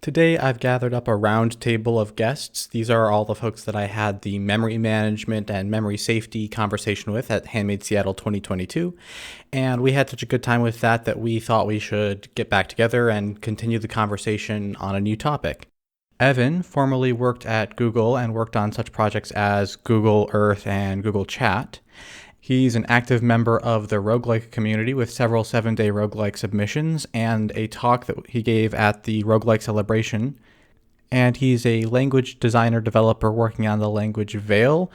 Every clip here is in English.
Today, I've gathered up a round table of guests. These are all the folks that I had the memory management and memory safety conversation with at Handmade Seattle 2022. And we had such a good time with that we thought we should get back together and continue the conversation on a new topic. Evan formerly worked at Google and worked on such projects as Google Earth and Google Chat. He's an active member of the roguelike community with several 7-day roguelike submissions and a talk that he gave at the roguelike celebration. And he's a language designer developer working on the language Veil,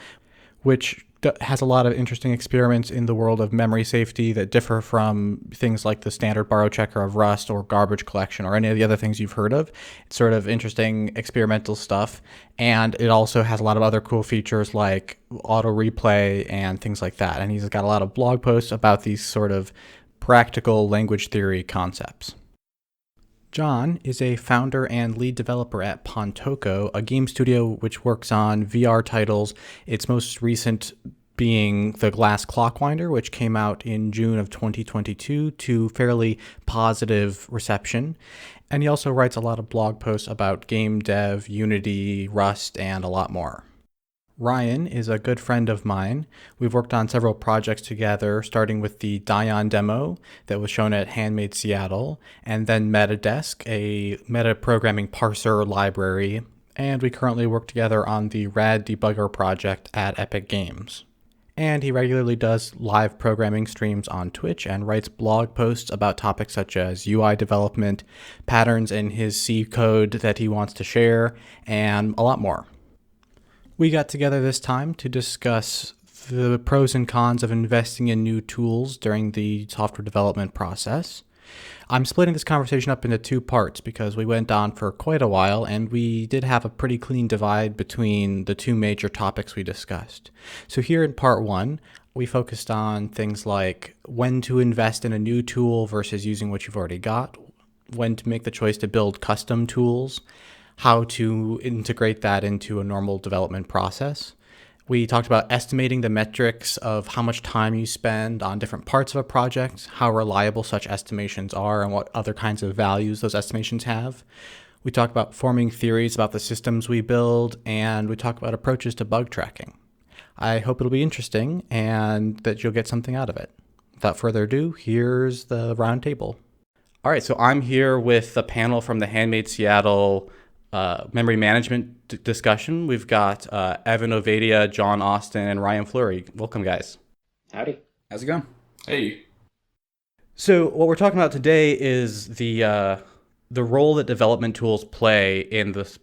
which has a lot of interesting experiments in the world of memory safety that differ from things like the standard borrow checker of Rust or garbage collection or any of the other things you've heard of. It's sort of interesting experimental stuff. And it also has a lot of other cool features like auto replay and things like that. And he's got a lot of blog posts about these sort of practical language theory concepts. John is a founder and lead developer at Pontoco, a game studio which works on VR titles, its most recent being The Glass Clockwinder, which came out in June of 2022 to fairly positive reception. And he also writes a lot of blog posts about game dev, Unity, Rust, and a lot more. Ryan is a good friend of mine. We've worked on several projects together, starting with the Dion demo that was shown at Handmade Seattle, and then Metadesk, a meta programming parser library, and we currently work together on the Rad Debugger project at Epic Games. And he regularly does live programming streams on Twitch and writes blog posts about topics such as UI development, patterns in his C code that he wants to share, and a lot more. We got together this time to discuss the pros and cons of investing in new tools during the software development process. I'm splitting this conversation up into two parts because we went on for quite a while and we did have a pretty clean divide between the two major topics we discussed. So here in part one, we focused on things like when to invest in a new tool versus using what you've already got, when to make the choice to build custom tools, how to integrate that into a normal development process. We talked about estimating the metrics of how much time you spend on different parts of a project, how reliable such estimations are, and what other kinds of values those estimations have. We talked about forming theories about the systems we build, and we talked about approaches to bug tracking. I hope it'll be interesting and that you'll get something out of it. Without further ado, here's the round table. All right, so I'm here with the panel from the Handmade Seattle memory management discussion. We've got Evan Ovadia, John Austin, and Ryan Fleury. Welcome, guys. Howdy. How's it going? Hey. So what we're talking about today is the role that development tools play in the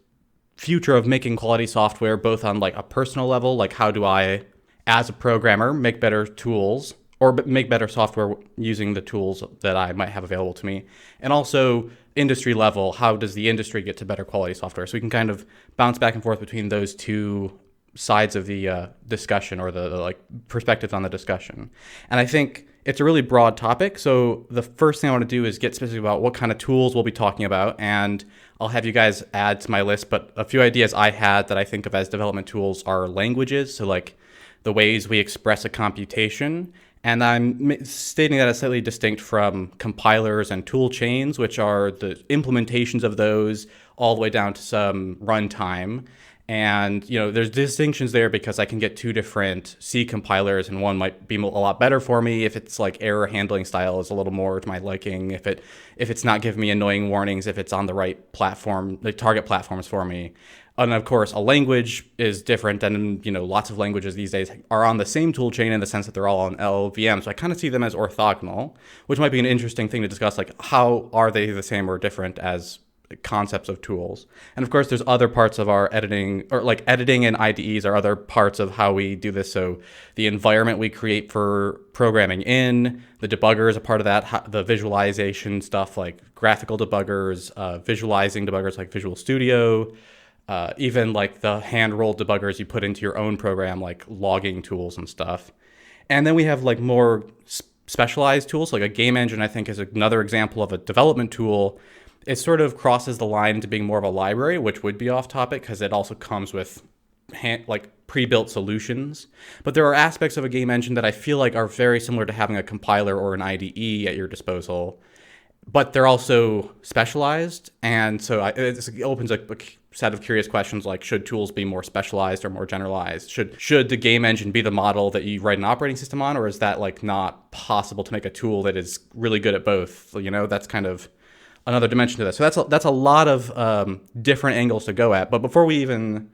future of making quality software, both on like a personal level, like how do I, as a programmer, make better tools or make better software using the tools that I might have available to me, and also industry level, how does the industry get to better quality software? So we can kind of bounce back and forth between those two sides of the discussion or the like perspectives on the discussion. And I think it's a really broad topic. So the first thing I want to do is get specific about what kind of tools we'll be talking about. And I'll have you guys add to my list, but a few ideas I had that I think of as development tools are languages. So like the ways we express a computation. And I'm stating that as slightly distinct from compilers and tool chains, which are the implementations of those all the way down to some runtime. And, you know, there's distinctions there because I can get two different C compilers and one might be a lot better for me if it's like error handling style is a little more to my liking, if it's not giving me annoying warnings, if it's on the right platform, the target platforms for me. And of course, a language is different, and you know, lots of languages these days are on the same tool chain in the sense that they're all on LLVM. So I kind of see them as orthogonal, which might be an interesting thing to discuss. Like, how are they the same or different as concepts of tools? And of course, there's other parts of our editing, or like editing and IDEs are other parts of how we do this. So the environment we create for programming in, the debugger is a part of that, the visualization stuff like graphical debuggers, visualizing debuggers like Visual Studio. Even like the hand-rolled debuggers you put into your own program, like logging tools and stuff. And then we have like more specialized tools, like a game engine, I think is another example of a development tool. It sort of crosses the line into being more of a library, which would be off topic because it also comes with pre-built solutions. But there are aspects of a game engine that I feel like are very similar to having a compiler or an IDE at your disposal. but they're also specialized. And so it opens a set of curious questions like, should tools be more specialized or more generalized? Should the game engine be the model that you write an operating system on, or is that like not possible to make a tool that is really good at both? That's kind of another dimension to this. So that's a lot of different angles to go at. But before we even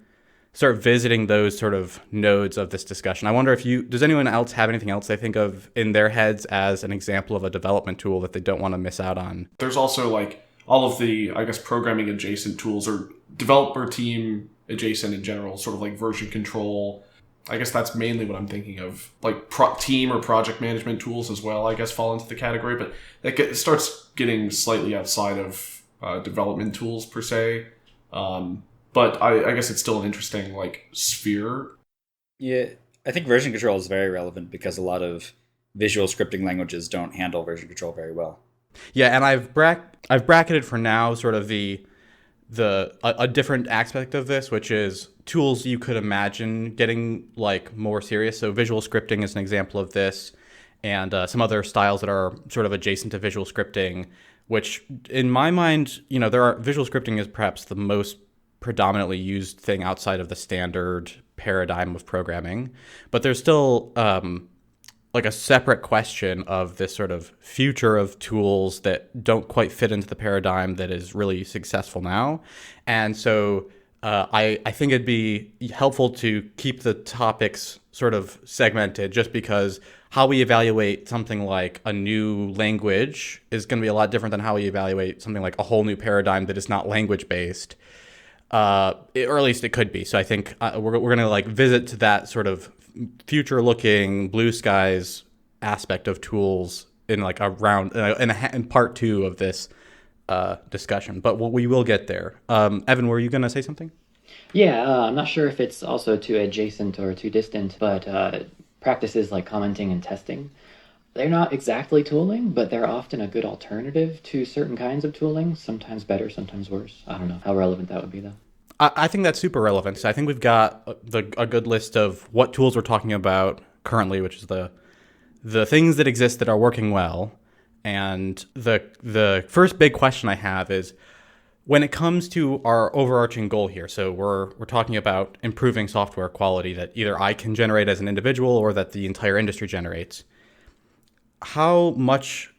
start visiting those sort of nodes of this discussion, I wonder if does anyone else have anything else they think of in their heads as an example of a development tool that they don't want to miss out on? There's also like all of the, I guess, programming adjacent tools or developer team adjacent in general, sort of like version control. I guess that's mainly what I'm thinking of. Like team or project management tools as well, I guess, fall into the category, but it starts getting slightly outside of development tools per se. But I guess it's still an interesting like sphere. Yeah, I think version control is very relevant because a lot of visual scripting languages don't handle version control very well. Yeah, and I've bracketed for now sort of a different aspect of this, which is tools you could imagine getting like more serious. So visual scripting is an example of this, and some other styles that are sort of adjacent to visual scripting, which in my mind, visual scripting is perhaps the most predominantly used thing outside of the standard paradigm of programming, but there's still like a separate question of this sort of future of tools that don't quite fit into the paradigm that is really successful now. And so I think it'd be helpful to keep the topics sort of segmented, just because how we evaluate something like a new language is going to be a lot different than how we evaluate something like a whole new paradigm that is not language based. Or at least it could be. So I think we're going to like visit to that sort of future-looking blue skies aspect of tools in like a round in part 2 of this discussion. But we will get there. Evan, were you going to say something? Yeah, I'm not sure if it's also too adjacent or too distant, but practices like commenting and testing, they're not exactly tooling, but they're often a good alternative to certain kinds of tooling, sometimes better, sometimes worse. I don't know how relevant that would be, though. I think that's super relevant. So I think we've got a good list of what tools we're talking about currently, which is the things that exist that are working well. And the first big question I have is, when it comes to our overarching goal here, so we're talking about improving software quality that either I can generate as an individual or that the entire industry generates. How much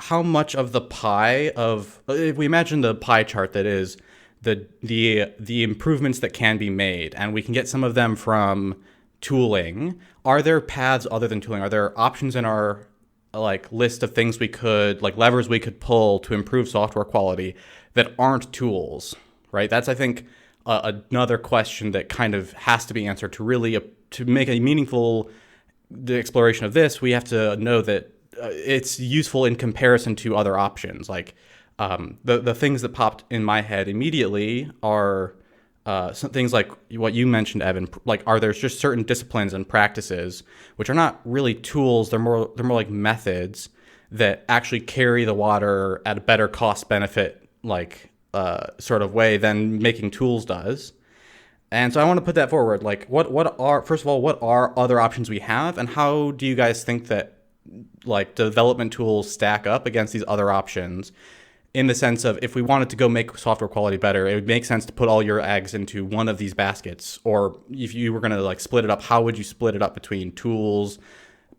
of the pie of, if we imagine the pie chart that is the improvements that can be made, and we can get some of them from tooling, are there paths other than tooling? Are there options in our like list of things we could, like levers we could pull to improve software quality that aren't tools, right? That's, I think, another question that kind of has to be answered to make a meaningful the exploration of this. We have to know that it's useful in comparison to other options. Like the things that popped in my head immediately are some things like what you mentioned, Evan. Like, are there just certain disciplines and practices which are not really tools? They're more like methods that actually carry the water at a better cost benefit sort of way than making tools does. And so I want to put that forward. Like, first of all, what are other options we have, and how do you guys think that like development tools stack up against these other options? In the sense of, if we wanted to go make software quality better, it would make sense to put all your eggs into one of these baskets. Or if you were going to like split it up, how would you split it up between tools,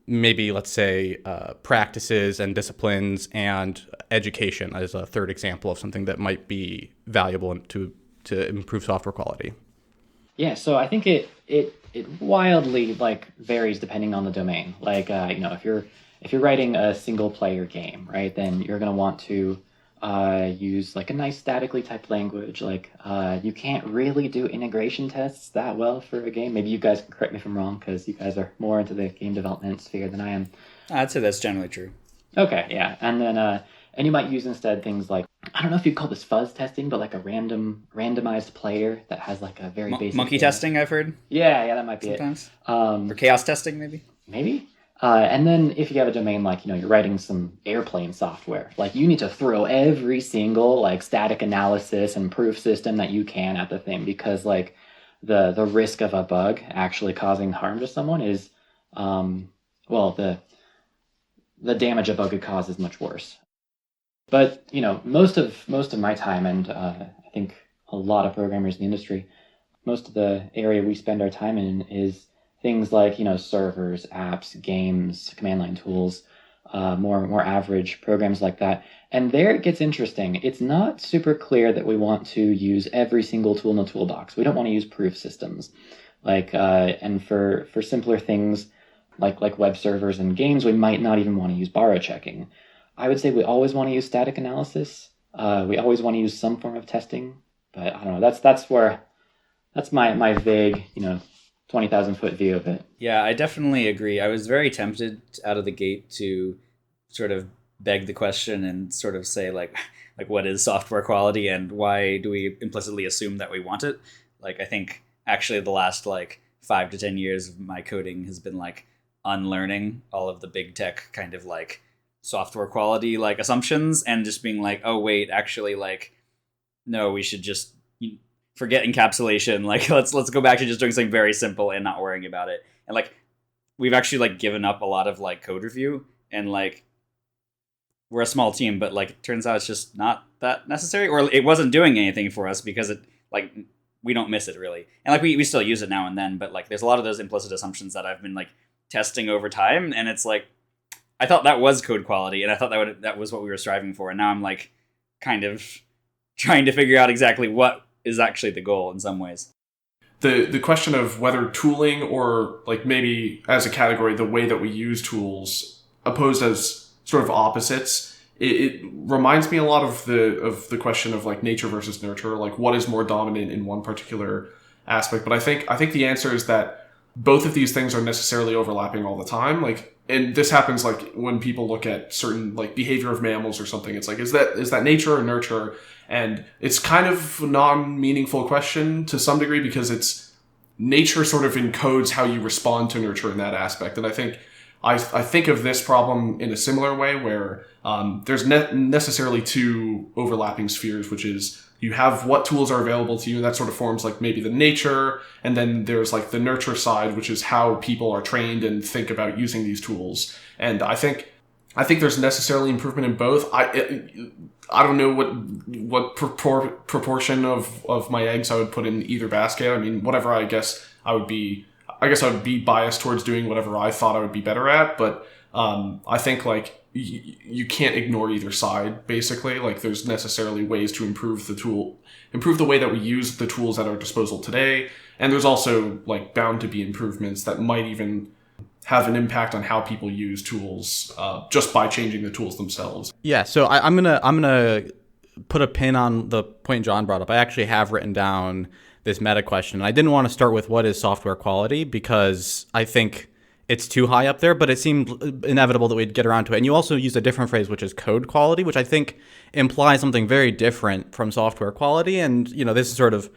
maybe let's say practices and disciplines, and education as a third example of something that might be valuable to improve software quality? Yeah, so I think it wildly like varies depending on the domain. Like if you're writing a single player game, right, then you're going to want to use like a nice statically typed language. Like you can't really do integration tests that well for a game. Maybe you guys can correct me if I'm wrong, because you guys are more into the game development sphere than I am. I'd say that's generally true. Okay, yeah. And then and you might use instead things like, I don't know if you'd call this fuzz testing, but like a randomized player that has like a very basic monkey testing, I've heard. Yeah, that might be sometimes. It. Or chaos testing, maybe. Maybe. And then if you have a domain like, you're writing some airplane software, like you need to throw every single like static analysis and proof system that you can at the thing, because like the risk of a bug actually causing harm to someone is, the damage a bug could cause is much worse. But most of my time, and I think a lot of programmers in the industry, most of the area we spend our time in is things like servers, apps, games, command line tools, more average programs like that. And there it gets interesting. It's not super clear that we want to use every single tool in the toolbox. We don't want to use proof systems, and for simpler things like web servers and games, we might not even want to use borrow checking. I would say we always want to use static analysis. We always want to use some form of testing, but I don't know. That's my vague 20,000 foot view of it. Yeah, I definitely agree. I was very tempted out of the gate to sort of beg the question and sort of say like what is software quality and why do we implicitly assume that we want it? Like I think actually the last 5 to 10 years of my coding has been unlearning all of the big tech kind of software quality assumptions and just being oh wait, actually no, we should just forget encapsulation. Let's go back to just doing something very simple and not worrying about it. And we've actually given up a lot of code review and we're a small team, but it turns out it's just not that necessary, or it wasn't doing anything for us because it we don't miss it really. And we still use it now and then, but there's a lot of those implicit assumptions that I've been testing over time, and it's I thought that was code quality, and I thought that was what we were striving for, and now I'm kind of trying to figure out exactly what is actually the goal in some ways. The question of whether tooling or maybe as a category the way that we use tools opposed as sort of opposites, it reminds me a lot of the question of nature versus nurture, what is more dominant in one particular aspect. But I think the answer is that both of these things are necessarily overlapping all the time. And this happens when people look at certain behavior of mammals or something. It's is that nature or nurture? And it's kind of a non-meaningful question to some degree because it's nature sort of encodes how you respond to nurture in that aspect. And I think of this problem in a similar way where there's necessarily two overlapping spheres, which is you have what tools are available to you, and that sort of forms maybe the nature, and then there's the nurture side, which is how people are trained and think about using these tools. And I think there's necessarily improvement in both. I don't know what proportion of my eggs I would put in either basket. I mean, whatever. I guess I would be biased towards doing whatever I thought I would be better at. But I think you can't ignore either side. Basically, there's necessarily ways to improve the way that we use the tools at our disposal today, and there's also bound to be improvements that might even have an impact on how people use tools just by changing the tools themselves. Yeah, so I'm gonna put a pin on the point John brought up. I actually have written down this meta question. I didn't want to start with what is software quality because I think it's too high up there, but it seemed inevitable that we'd get around to it. And you also used a different phrase, which is code quality, which I think implies something very different from software quality. And this is sort of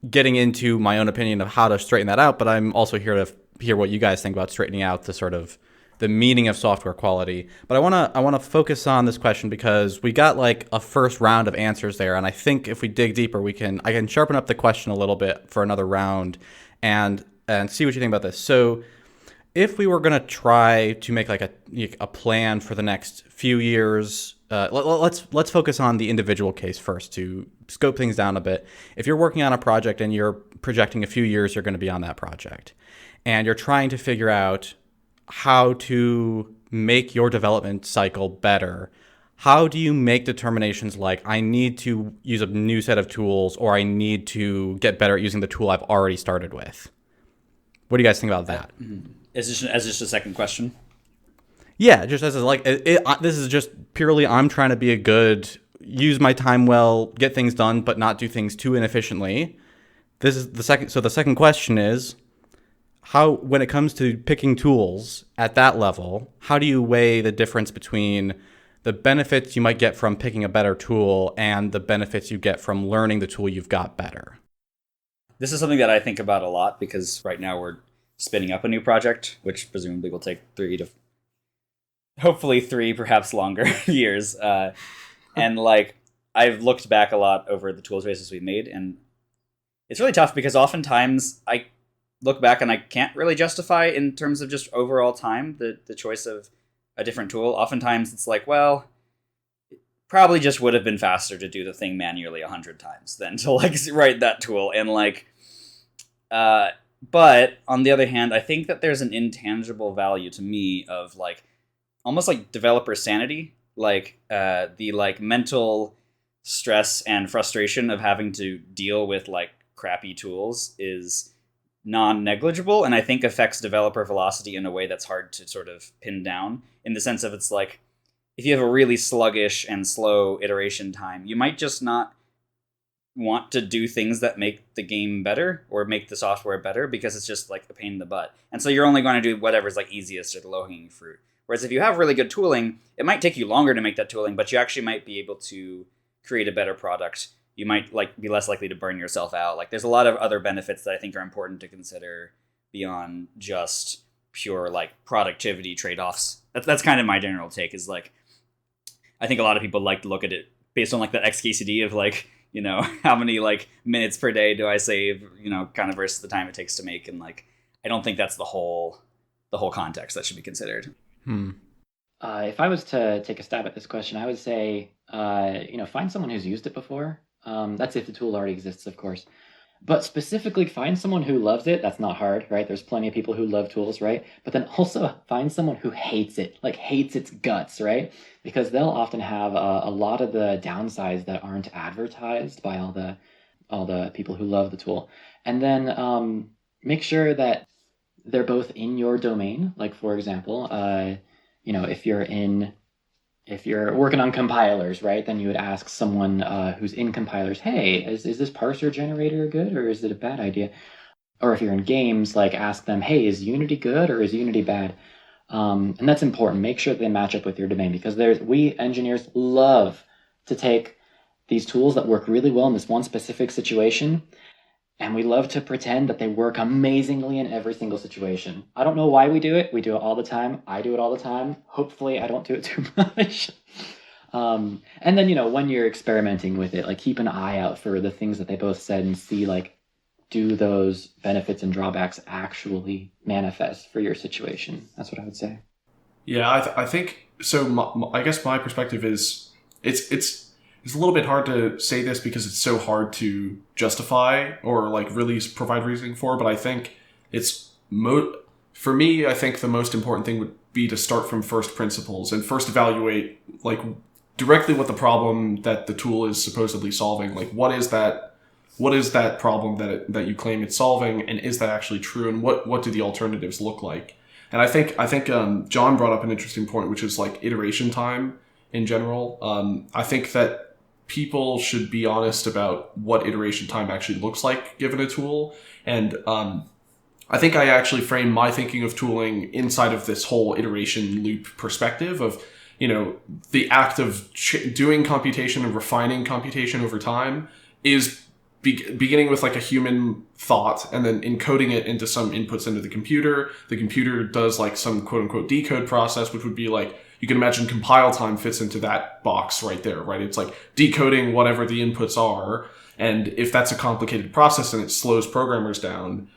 getting into my own opinion of how to straighten that out, but I'm also here to hear what you guys think about straightening out the sort of the meaning of software quality. But I want to focus on this question because we got a first round of answers there, and I think if we dig deeper, I can sharpen up the question a little bit for another round and see what you think about this. So if we were going to try to make a plan for the next few years, let's focus on the individual case first to scope things down a bit. If you're working on a project and you're projecting a few years you're going to be on that project, and you're trying to figure out how to make your development cycle better, how do you make determinations I need to use a new set of tools or I need to get better at using the tool I've already started with? What do you guys think about that? Is this as just a second question? Yeah, just as this is just purely I'm trying to be use my time well, get things done, but not do things too inefficiently. This is the second. So the second question is, how, when it comes to picking tools at that level, how do you weigh the difference between the benefits you might get from picking a better tool and the benefits you get from learning the tool you've got better? This is something that I think about a lot because right now we're spinning up a new project, which presumably will take 3, perhaps longer years. And I've looked back a lot over the tools races we've made, and it's really tough because oftentimes I look back and I can't really justify in terms of just overall time the choice of a different tool. Oftentimes it's probably just would have been faster to do the thing manually 100 times than to like write that tool. And like, but on the other hand, I think that there's an intangible value to me of like almost like developer sanity, like the like mental stress and frustration of having to deal with like crappy tools is non-negligible, and I think affects developer velocity in a way that's hard to sort of pin down, in the sense of it's like if you have a really sluggish and slow iteration time, you might just not want to do things that make the game better or make the software better because it's just like a pain in the butt. And so you're only going to do whatever's like easiest or the low-hanging fruit. Whereas if you have really good tooling, it might take you longer to make that tooling, but you actually might be able to create a better product. You might like be less likely to burn yourself out. Like there's a lot of other benefits that I think are important to consider beyond just pure like productivity trade-offs. That's kind of my general take, is like I think a lot of people like to look at it based on like that XKCD of like, you know, how many like minutes per day do I save, you know, kind of versus the time it takes to make. And like, I don't think that's the whole context that should be considered. If I was to take a stab at this question, I would say, find someone who's used it before. That's if the tool already exists, of course. But specifically, find someone who loves it. That's not hard, right? There's plenty of people who love tools, right? But then also find someone who hates it, like hates its guts, right? Because they'll often have a lot of the downsides that aren't advertised by all the people who love the tool. And then make sure that they're both in your domain. Like, for example, if you're working on compilers, right, then you would ask someone who's in compilers, hey, is this parser generator good or is it a bad idea? Or if you're in games, like ask them, hey, is Unity good or is Unity bad? And that's important. Make sure they match up with your domain, because we engineers love to take these tools that work really well in this one specific situation, and we love to pretend that they work amazingly in every single situation. I don't know why we do it. We do it all the time. I do it all the time. Hopefully I don't do it too much. And then, when you're experimenting with it, like keep an eye out for the things that they both said and see, like, do those benefits and drawbacks actually manifest for your situation? That's what I would say. Yeah, I think so. I guess my perspective is it's a little bit hard to say this because it's so hard to justify or like really provide reasoning for. But I think for me, I think the most important thing would be to start from first principles and first evaluate like directly what the problem that the tool is supposedly solving. Like, what is that problem that you claim it's solving, and is that actually true? And what do the alternatives look like? And I think John brought up an interesting point, which is like iteration time in general. I think that people should be honest about what iteration time actually looks like given a tool. And I think I actually frame my thinking of tooling inside of this whole iteration loop perspective of, the act of doing computation and refining computation over time is beginning with like a human thought and then encoding it into some inputs into the computer. The computer does like some quote unquote decode process, which would be like, you can imagine compile time fits into that box right there, right? It's like decoding whatever the inputs are. And if that's a complicated process and it slows programmers down,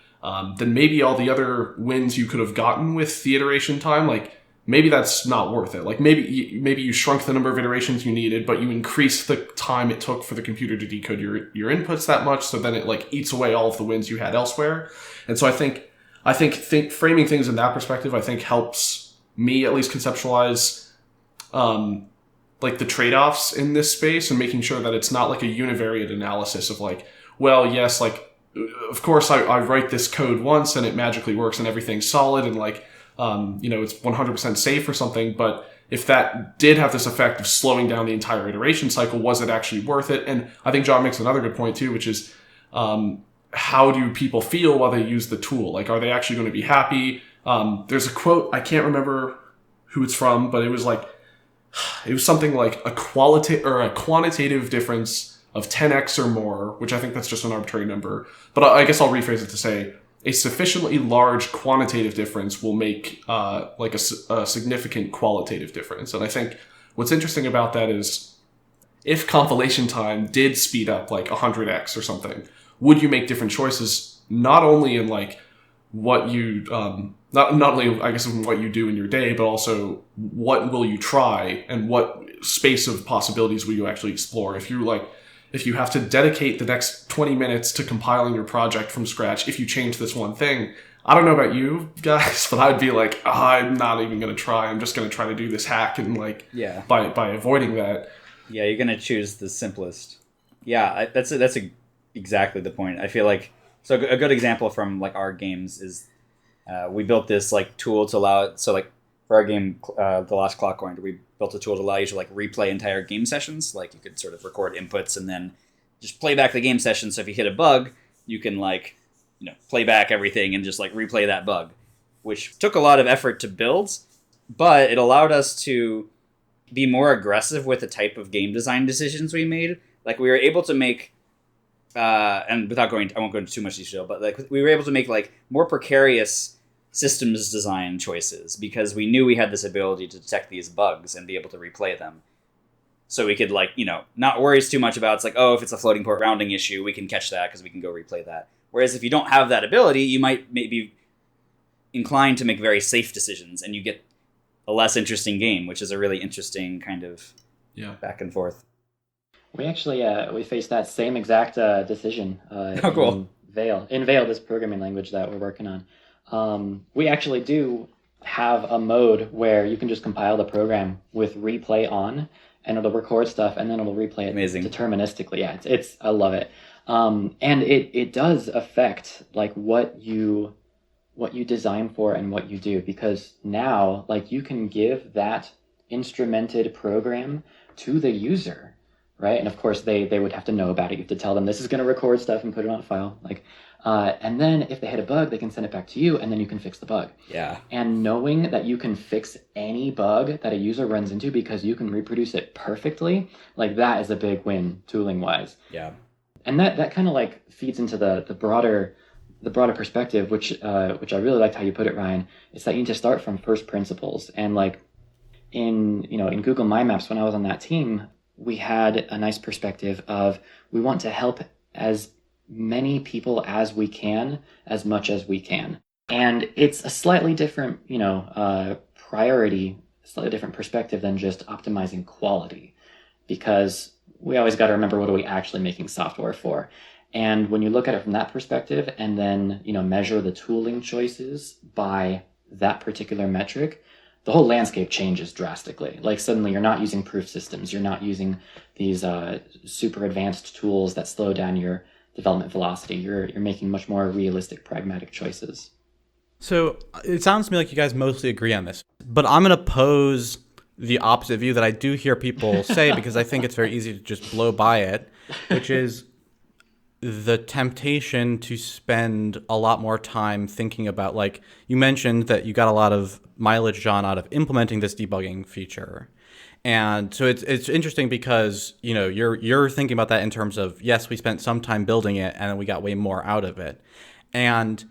then maybe all the other wins you could have gotten with the iteration time, like maybe that's not worth it. Like maybe you shrunk the number of iterations you needed, but you increased the time it took for the computer to decode your inputs that much. So then it like eats away all of the wins you had elsewhere. And so I think framing things in that perspective, I think helps me at least conceptualize like the trade-offs in this space and making sure that it's not like a univariate analysis of like, well, yes, like, of course I write this code once and it magically works and everything's solid and like, it's 100% safe or something. But if that did have this effect of slowing down the entire iteration cycle, was it actually worth it? And I think John makes another good point too, which is, how do people feel while they use the tool? Like, are they actually going to be happy? There's a quote, I can't remember who it's from, but it was something like a quantitative difference of 10x or more, which I think that's just an arbitrary number. But I guess I'll rephrase it to say a sufficiently large quantitative difference will make like a significant qualitative difference. And I think what's interesting about that is if compilation time did speed up like 100x or something, would you make different choices? Not only in like what you not only I guess what you do in your day, but also what will you try and what space of possibilities will you actually explore. If you have to dedicate the next 20 minutes to compiling your project from scratch, if you change this one thing, I don't know about you guys, but I'd be like, I'm not even going to try. I'm just going to try to do this hack and by avoiding that. Yeah, you're going to choose the simplest. Yeah, that's exactly the point. I feel like so a good example from like our games is we built this like tool to allow it. So like for our game, The Last Clockwinder, we built a tool to allow you to like replay entire game sessions. Like you could sort of record inputs and then just play back the game session. So if you hit a bug, you can like play back everything and just like replay that bug, which took a lot of effort to build, but it allowed us to be more aggressive with the type of game design decisions we made. Like we were able to make and I won't go into too much detail, but like we were able to make like more precarious systems design choices because we knew we had this ability to detect these bugs and be able to replay them. So we could like, not worry too much about, it's like, oh, if it's a floating point rounding issue, we can catch that because we can go replay that. Whereas if you don't have that ability, you might be inclined to make very safe decisions and you get a less interesting game, which is a really interesting kind of back and forth. We actually we faced that same exact decision cool. in Veil, this programming language that we're working on. We actually do have a mode where you can just compile the program with replay on, and it'll record stuff, and then it'll replay it Amazing. Deterministically. Yeah, it's I love it, and it does affect like what you design for and what you do, because now like you can give that instrumented program to the user. Right, and of course they would have to know about it. You have to tell them this is going to record stuff and put it on a file. And then if they hit a bug, they can send it back to you, and then you can fix the bug. Yeah. And knowing that you can fix any bug that a user runs into because you can reproduce it perfectly, like that is a big win tooling wise. Yeah. And that kind of like feeds into the broader perspective, which I really liked how you put it, Ryan. It's that you need to start from first principles. And like in Google My Maps, when I was on that team, we had a nice perspective of we want to help as many people as we can, as much as we can. And it's a slightly different, priority, slightly different perspective than just optimizing quality, because we always got to remember, what are we actually making software for? And when you look at it from that perspective and then, measure the tooling choices by that particular metric, the whole landscape changes drastically. Like suddenly you're not using proof systems. You're not using these super advanced tools that slow down your development velocity. You're making much more realistic, pragmatic choices. So it sounds to me like you guys mostly agree on this, but I'm going to pose the opposite view that I do hear people say, because I think it's very easy to just blow by it, which is the temptation to spend a lot more time thinking about, like you mentioned that you got a lot of mileage, John, out of implementing this debugging feature. And so it's interesting because, you're thinking about that in terms of, yes, we spent some time building it and we got way more out of it. And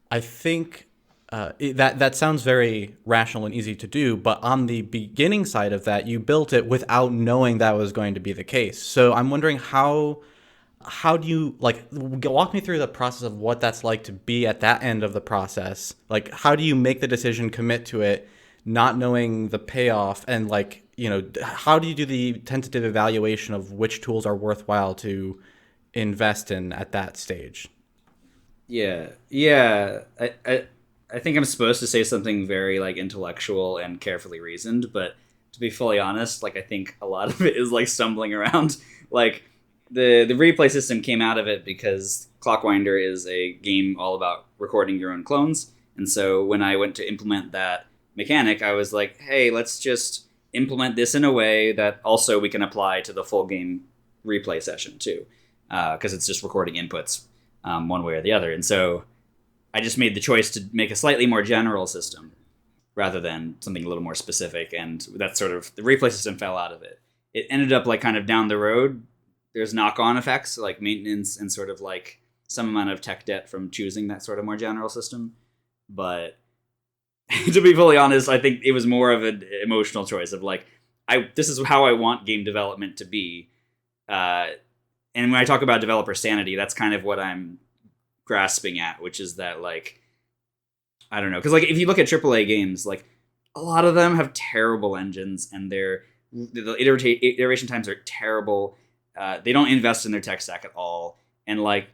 I think that sounds very rational and easy to do, but on the beginning side of that, you built it without knowing that was going to be the case. So I'm wondering how do you, like, walk me through the process of what that's like to be at that end of the process? Like, how do you make the decision, commit to it, not knowing the payoff, and like, how do you do the tentative evaluation of which tools are worthwhile to invest in at that stage? Yeah. I think I'm supposed to say something very like intellectual and carefully reasoned, but to be fully honest, like I think a lot of it is like stumbling around. Like the replay system came out of it because Clockwinder is a game all about recording your own clones. And so when I went to implement that mechanic, I was like, hey, let's just implement this in a way that also we can apply to the full game replay session too. Because it's just recording inputs one way or the other. And so I just made the choice to make a slightly more general system rather than something a little more specific. And that's sort of, the replay system fell out of it. It ended up like kind of down the road, there's knock-on effects like maintenance and sort of like some amount of tech debt from choosing that sort of more general system. But to be fully honest, I think it was more of an emotional choice of like, this is how I want game development to be. And when I talk about developer sanity, that's kind of what I'm grasping at, which is that like I don't know, because like if you look at AAA games, like a lot of them have terrible engines, and the iteration times are terrible. They don't invest in their tech stack at all, and like,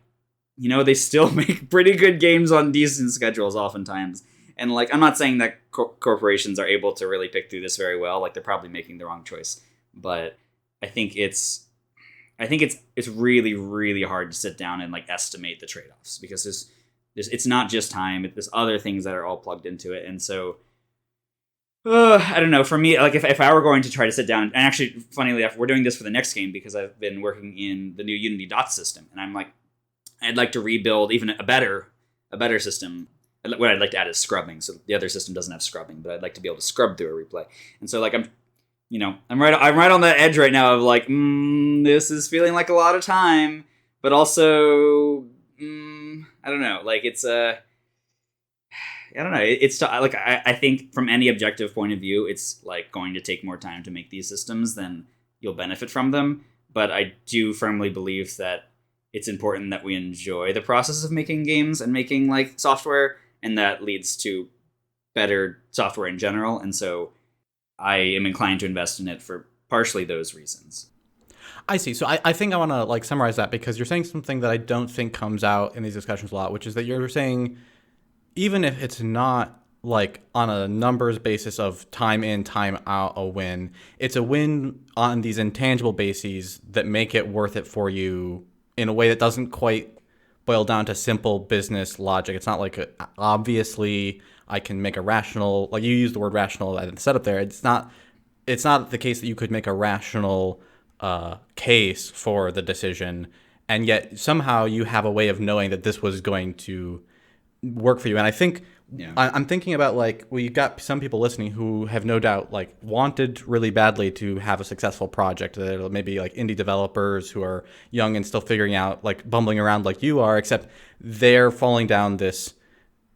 you know, they still make pretty good games on decent schedules oftentimes. And like, I'm not saying that corporations are able to really pick through this very well. Like, they're probably making the wrong choice, but I think it's really, really hard to sit down and like estimate the trade-offs, because it's not just time. There's other things that are all plugged into it. And so, I don't know. For me, like if I were going to try to sit down, and actually, funnily enough, we're doing this for the next game because I've been working in the new Unity Dots system, and I'm like, I'd like to rebuild even a better system. What I'd like to add is scrubbing. So the other system doesn't have scrubbing, but I'd like to be able to scrub through a replay. And so like I'm right on that edge right now of like, this is feeling like a lot of time, but also, I don't know. Like it's I don't know. It's like I think from any objective point of view, it's like going to take more time to make these systems than you'll benefit from them. But I do firmly believe that it's important that we enjoy the process of making games and making like software, and that leads to better software in general. And so I am inclined to invest in it for partially those reasons. I see. So I think I want to like summarize that, because you're saying something that I don't think comes out in these discussions a lot, which is that you're saying, even if it's not like on a numbers basis of time in, time out, a win, it's a win on these intangible bases that make it worth it for you in a way that doesn't quite boil down to simple business logic. It's not like, obviously I can make a rational, like you used the word rational at the setup there. It's not the case that you could make a rational case for the decision, and yet somehow you have a way of knowing that this was going to work for you. And I think I'm thinking about like, we've got some people listening who have no doubt like wanted really badly to have a successful project. That maybe like indie developers who are young and still figuring out, like bumbling around like you are, except they're falling down this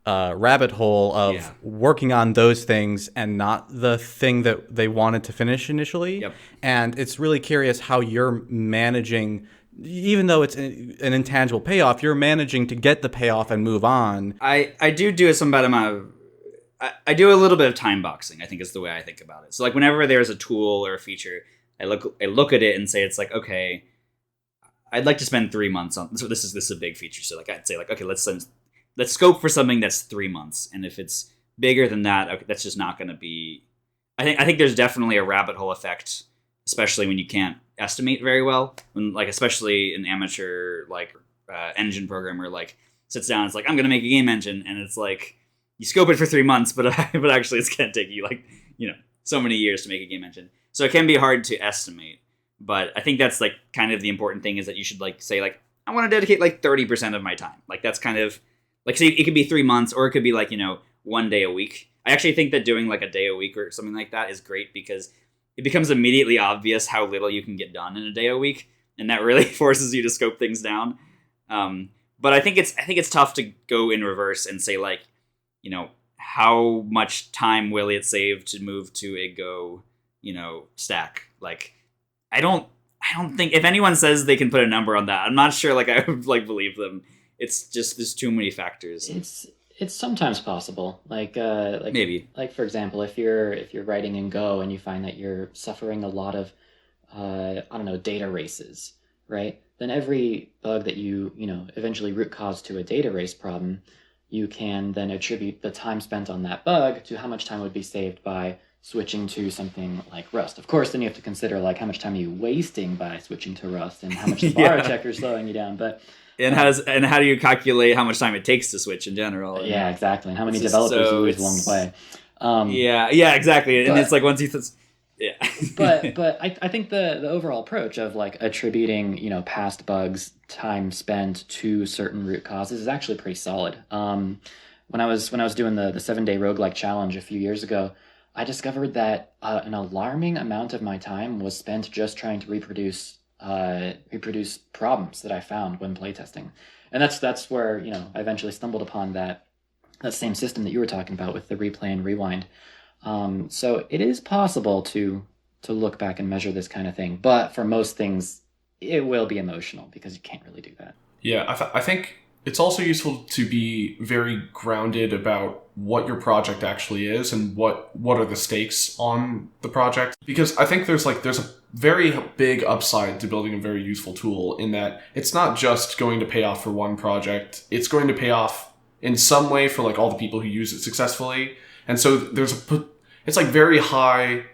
rabbit hole of working on those things and not the thing that they wanted to finish initially. Yep. And it's really curious how you're managing, even though it's an intangible payoff, you're managing to get the payoff and move on. I do some bad amount of, I do a little bit of time boxing, I think is the way I think about it. So like whenever there's a tool or a feature, I look at it and say, it's like, okay, I'd like to spend 3 months on, so this is a big feature. So like I'd say like, okay, let's scope for something that's 3 months. And if it's bigger than that, okay, that's just not going to be, I think there's definitely a rabbit hole effect, especially when you can't estimate very well, when like especially an amateur like engine programmer like sits down, it's like, I'm gonna make a game engine, and it's like you scope it for 3 months, but actually it's gonna take you like, you know, so many years to make a game engine. So it can be hard to estimate, but I think that's like kind of the important thing, is that you should like say like, I want to dedicate like 30% of my time. Like that's kind of like, say it could be 3 months, or it could be like, you know, 1 day a week. I actually think that doing like a day a week or something like that is great, because it becomes immediately obvious how little you can get done in a day a week, and that really forces you to scope things down. But I think it's tough to go in reverse and say like, you know, how much time will it save to move to a Go, you know, stack? Like, I don't think, if anyone says they can put a number on that, I'm not sure like I would like believe them. It's just, there's too many factors. It's sometimes possible. Like maybe. Like for example, if you're writing in Go and you find that you're suffering a lot of I don't know, data races, right? Then every bug that you know eventually root cause to a data race problem, you can then attribute the time spent on that bug to how much time would be saved by switching to something like Rust. Of course, then you have to consider like how much time are you wasting by switching to Rust, and how much the bar checker is slowing you down. But and how do you calculate how much time it takes to switch in general? Yeah, exactly. And how many developers you lose along the way. Yeah, exactly. And it's like once you but I think the overall approach of like attributing, you know, past bugs, time spent to certain root causes is actually pretty solid. When I was doing the 7-day roguelike challenge a few years ago, I discovered that an alarming amount of my time was spent just trying to reproduce problems that I found when playtesting. And that's where, you know, I eventually stumbled upon that same system that you were talking about with the replay and rewind. So it is possible to look back and measure this kind of thing, but for most things, it will be emotional because you can't really do that. Yeah, I think it's also useful to be very grounded about what your project actually is and what are the stakes on the project. Because I think there's a very big upside to building a very useful tool in that it's not just going to pay off for one project. It's going to pay off in some way for like all the people who use it successfully. And so it's like very high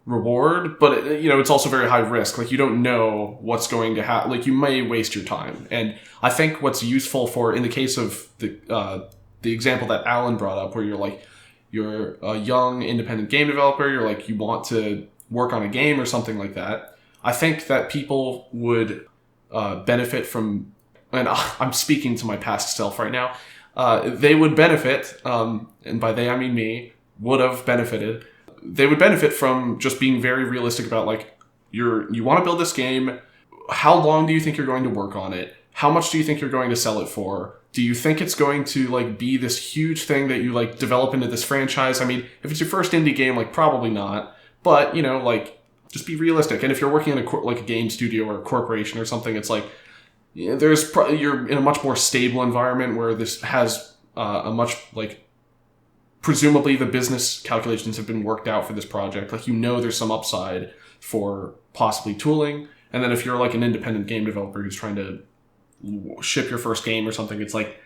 reward, but it's also very high risk. Like you don't know what's going to happen. Like you may waste your time. And I think what's useful for, in the case of the example that Alan brought up, where you're a young independent game developer, you want to work on a game or something like that. I think that people would benefit from, and I'm speaking to my past self right now. They would benefit, and by they I mean me, would have benefited. They would benefit from just being very realistic about like you want to build this game. How long do you think you're going to work on it? How much do you think you're going to sell it for? Do you think it's going to like be this huge thing that you like develop into this franchise? I mean, if it's your first indie game, like probably not. But just be realistic. And if you're working in a game studio or a corporation or something, it's like you're in a much more stable environment where this has a much like. Presumably the business calculations have been worked out for this project. Like, there's some upside for possibly tooling. And then if you're like an independent game developer who's trying to ship your first game or something, it's like,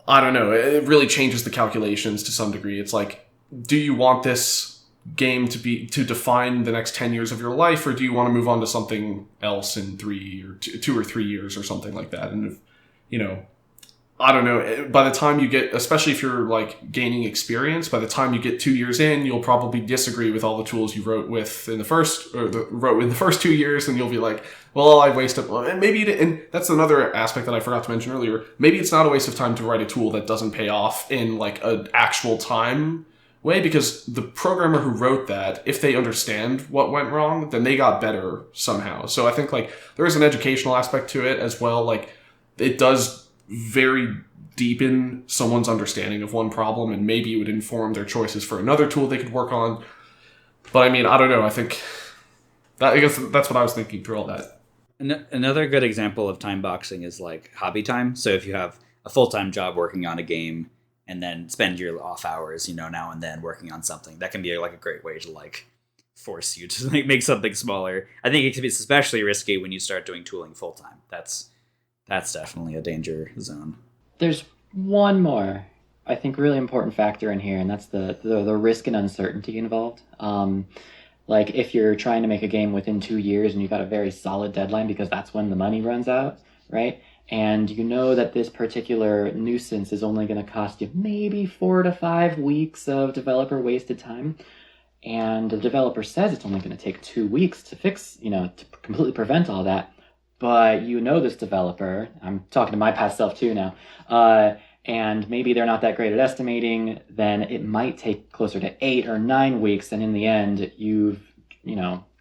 I don't know. It really changes the calculations to some degree. It's like, do you want this game to define the next 10 years of your life, or do you want to move on to something else in 2 or 3 years or something like that? And if, I don't know, by the time you get, especially if you're like gaining experience, by the time you get 2 years in, you'll probably disagree with all the tools you wrote in the first 2 years, and you'll be like, well, I wasted, and that's another aspect that I forgot to mention earlier. Maybe it's not a waste of time to write a tool that doesn't pay off in like an actual time way, because the programmer who wrote that, if they understand what went wrong, then they got better somehow. So I think like there is an educational aspect to it as well. Like it does very deepen someone's understanding of one problem, and maybe it would inform their choices for another tool they could work on. But I mean, I don't know. I guess that's what I was thinking through all that. Another good example of time boxing is like hobby time. So if you have a full-time job working on a game and then spend your off hours, now and then working on something, that can be like a great way to like force you to like make something smaller. I think it's especially risky when you start doing tooling full-time. That's definitely a danger zone. There's one more, I think, really important factor in here, and that's the risk and uncertainty involved. Like if you're trying to make a game within 2 years and you've got a very solid deadline because that's when the money runs out, right? And you know that this particular nuisance is only going to cost you maybe 4 to 5 weeks of developer wasted time. And the developer says it's only going to take 2 weeks to fix, to completely prevent all that. But this developer, I'm talking to my past self too now, and maybe they're not that great at estimating, then it might take closer to 8 or 9 weeks, and in the end, you've,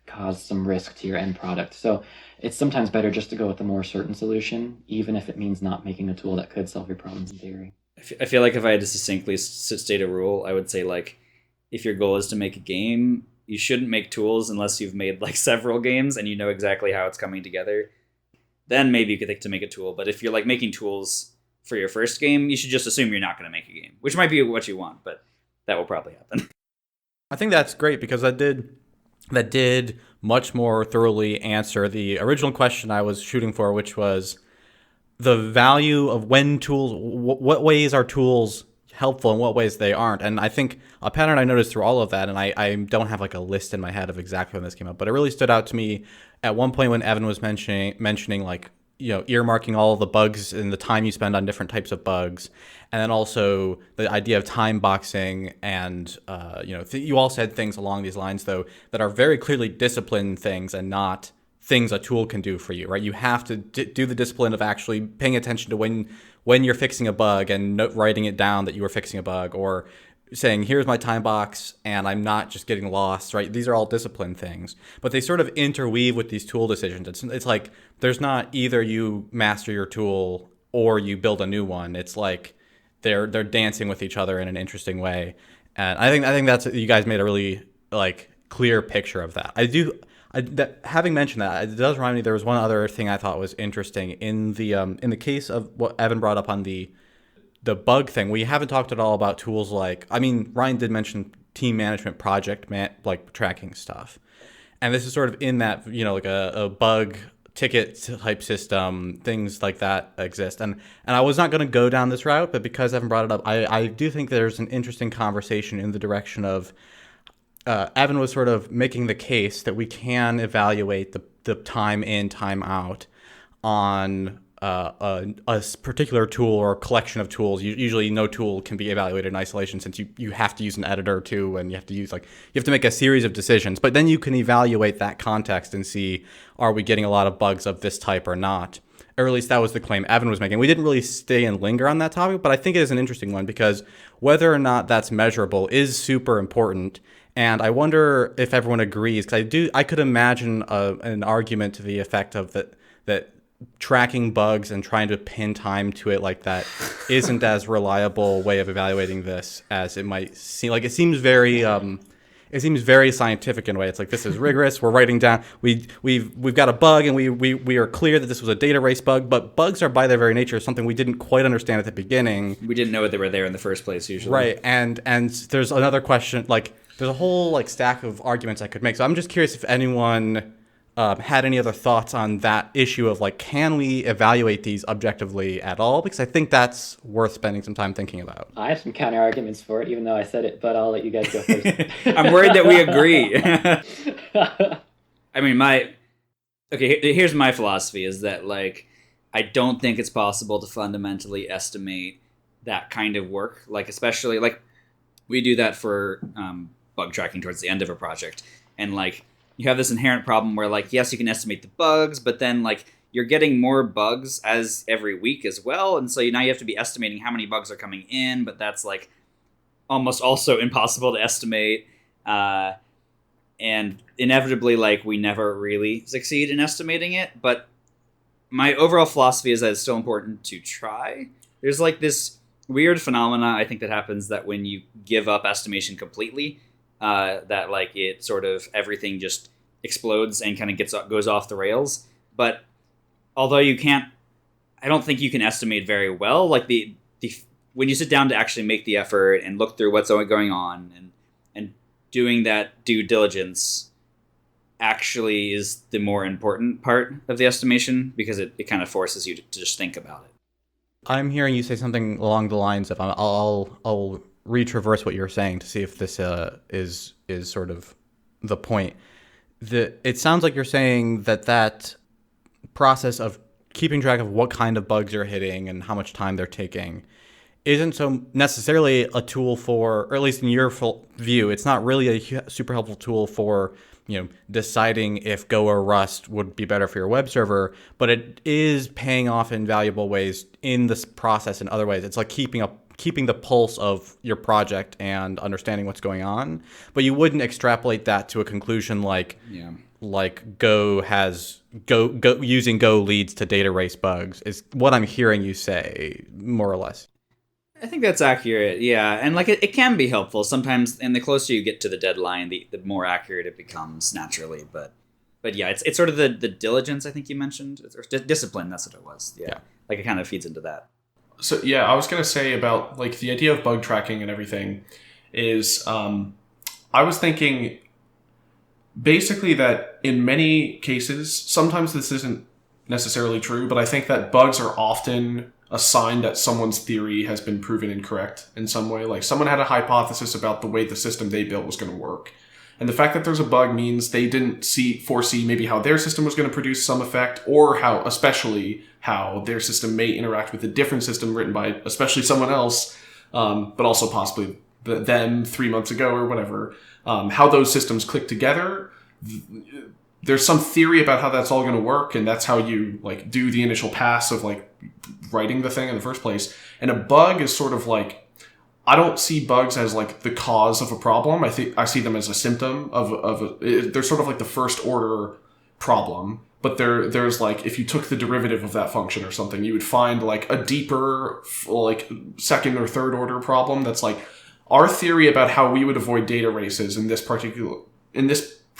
caused some risk to your end product. So it's sometimes better just to go with the more certain solution, even if it means not making a tool that could solve your problems in theory. I feel like if I had to succinctly state a rule, I would say like, if your goal is to make a game, you shouldn't make tools unless you've made like several games and you know exactly how it's coming together. Then maybe you could think to make a tool. But if you're like making tools for your first game, you should just assume you're not going to make a game, which might be what you want, but that will probably happen. I think that's great because that did much more thoroughly answer the original question I was shooting for, which was the value of when tools, what ways are tools helpful and what ways they aren't. And I think a pattern I noticed through all of that, and I don't have like a list in my head of exactly when this came up, but it really stood out to me at one point when Evan was mentioning like, earmarking all of the bugs and the time you spend on different types of bugs. And then also the idea of time boxing and, you all said things along these lines, though, that are very clearly discipline things and not things a tool can do for you, right? You have to do the discipline of actually paying attention to when you're fixing a bug and writing it down that you were fixing a bug, or saying, here's my time box and I'm not just getting lost, right? These are all discipline things, but they sort of interweave with these tool decisions. It's like there's not either you master your tool or you build a new one. It's like they're dancing with each other in an interesting way. And I think that's, you guys made a really like clear picture of that. Having mentioned that, it does remind me there was one other thing I thought was interesting in the case of what Evan brought up on the bug thing. We haven't talked at all about tools like, I mean, Ryan did mention team management, like tracking stuff. And this is sort of in that, like a bug ticket type system, things like that exist. And I was not going to go down this route, but because Evan brought it up, I do think there's an interesting conversation in the direction of Evan was sort of making the case that we can evaluate the time in, time out on a particular tool or a collection of tools. Usually no tool can be evaluated in isolation, since you have to use an editor too, and you have to make a series of decisions. But then you can evaluate that context and see, are we getting a lot of bugs of this type or not? Or at least that was the claim Evan was making. We didn't really stay and linger on that topic, but I think it is an interesting one, because whether or not that's measurable is super important. And I wonder if everyone agrees, because I could imagine an argument to the effect of that tracking bugs and trying to pin time to it like that isn't as reliable way of evaluating this as it might seem. Like, it seems very scientific in a way. It's like, this is rigorous. We're writing down. We've got a bug, and we are clear that this was a data race bug. But bugs are, by their very nature, something we didn't quite understand at the beginning. We didn't know they were there in the first place, usually. Right. And there's another question. Like, there's a whole stack of arguments I could make. So I'm just curious if anyone had any other thoughts on that issue of can we evaluate these objectively at all? Because I think that's worth spending some time thinking about. I have some counter arguments for it, even though I said it, but I'll let you guys go first. I'm worried that we agree. I mean, here's my philosophy, is that I don't think it's possible to fundamentally estimate that kind of work. Especially we do that for bug tracking towards the end of a project, and you have this inherent problem where yes, you can estimate the bugs, but then you're getting more bugs as every week as well, and so now you have to be estimating how many bugs are coming in, but that's almost also impossible to estimate, and inevitably we never really succeed in estimating it. But my overall philosophy is that it's still important to try. There's this weird phenomena, I think, that happens that when you give up estimation completely, that it sort of everything just explodes and kind of goes off the rails. But although I don't think you can estimate very well. When you sit down to actually make the effort and look through what's going on and doing that due diligence actually is the more important part of the estimation, because it kind of forces you to just think about it. I'm hearing you say something along the lines of, I'll retraverse what you're saying to see if this is sort of the point. It sounds like you're saying that process of keeping track of what kind of bugs you're hitting and how much time they're taking isn't so necessarily a tool for, or at least in your view, it's not really a super helpful tool for deciding if Go or Rust would be better for your web server, but it is paying off in valuable ways in this process in other ways. It's keeping the pulse of your project and understanding what's going on, but you wouldn't extrapolate that to a conclusion like Go using Go leads to data race bugs, is what I'm hearing you say, more or less. I think that's accurate, yeah. And it can be helpful sometimes, and the closer you get to the deadline, the more accurate it becomes naturally. But yeah, it's sort of the diligence I think you mentioned, or discipline. That's what it was. Yeah. It kind of feeds into that. So yeah, I was gonna say about the idea of bug tracking and everything is, I was thinking basically that in many cases, sometimes this isn't necessarily true, but I think that bugs are often a sign that someone's theory has been proven incorrect in some way. Someone had a hypothesis about the way the system they built was going to work. And the fact that there's a bug means they didn't foresee maybe how their system was going to produce some effect, or especially how their system may interact with a different system written by especially someone else, but also possibly them 3 months ago or whatever. How those systems click together. There's some theory about how that's all going to work, and that's how you do the initial pass of writing the thing in the first place. And a bug is sort of I don't see bugs as the cause of a problem. I see them as a symptom they're sort of the first order problem. But there's if you took the derivative of that function or something, you would find a deeper second or third order problem that's our theory about how we would avoid data races in this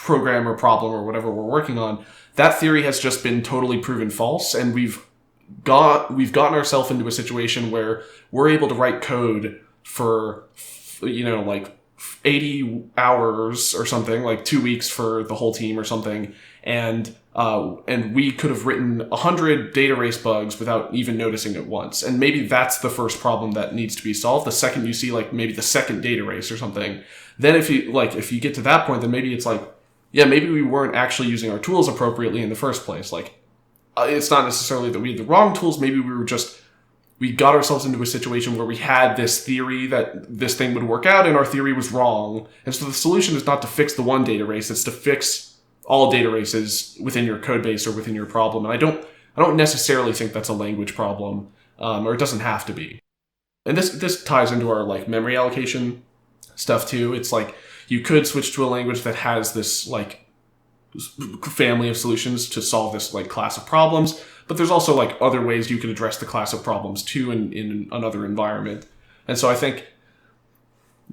program or problem or whatever we're working on, that theory has just been totally proven false, and we've gotten ourselves into a situation where we're able to write code for, like 80 hours or something, like 2 weeks for the whole team or something, and we could have written 100 data race bugs without even noticing it once. And maybe that's the first problem that needs to be solved. The second you see like maybe the second data race or something, then if you get to that point, then maybe it's like, yeah, maybe we weren't actually using our tools appropriately in the first place. Like, it's not necessarily that we had the wrong tools. Maybe we got ourselves into a situation where we had this theory that this thing would work out, and our theory was wrong. And so the solution is not to fix the one data race; it's to fix all data races within your code base or within your problem. And I don't necessarily think that's a language problem, or it doesn't have to be. And this ties into our like memory allocation stuff too. It's like you could switch to a language that has this like family of solutions to solve this like class of problems, but there's also like other ways you could address the class of problems too in another environment. And so I think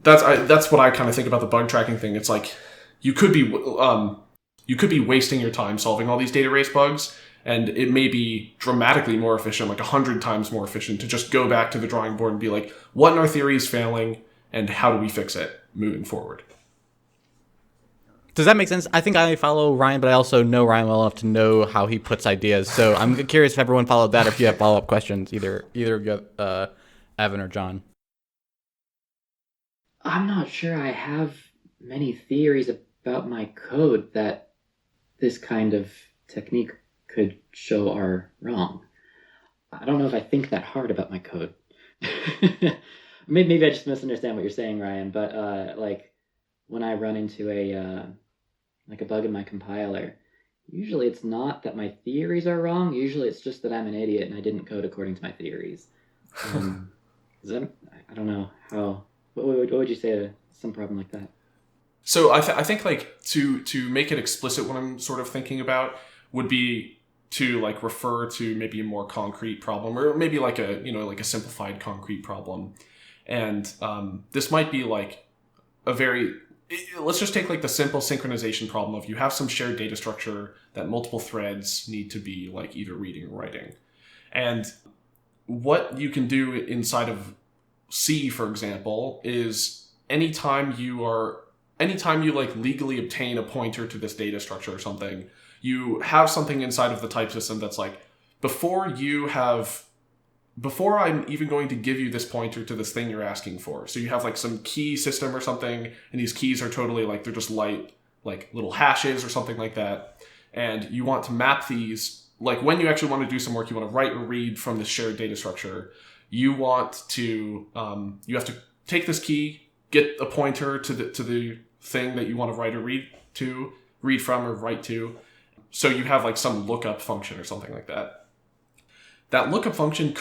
that's what I kind of think about the bug tracking thing. It's like you could be wasting your time solving all these data race bugs, and it may be dramatically more efficient, like 100 times more efficient, to just go back to the drawing board and be like, what in our theory is failing and how do we fix it moving forward? Does that make sense? I think I follow Ryan, but I also know Ryan well enough to know how he puts ideas. So I'm curious if everyone followed that, or if you have follow-up questions, either of you, Evan or John. I'm not sure I have many theories about my code that this kind of technique could show are wrong. I don't know if I think that hard about my code. Maybe I just misunderstand what you're saying, Ryan, but like when I run into a bug in my compiler, usually it's not that my theories are wrong. Usually it's just that I'm an idiot and I didn't code according to my theories. I don't know how. What would you say to some problem like that? So I think like to make it explicit, what I'm sort of thinking about would be to like refer to maybe a more concrete problem, or maybe like a simplified concrete problem. And this might be like let's just take like the simple synchronization problem of you have some shared data structure that multiple threads need to be like either reading or writing. And what you can do inside of C, for example, is anytime you like legally obtain a pointer to this data structure or something, you have something inside of the type system that's like, before I'm even going to give you this pointer to this thing you're asking for. So you have like some key system or something, and these keys are totally like, they're just light, like little hashes or something like that. And you want to map these, like when you actually want to do some work, you want to write or read from this shared data structure. You want to, you have to take this key, get a pointer to the thing that you want to write or read from or write to. So you have like some lookup function or something like that. That lookup function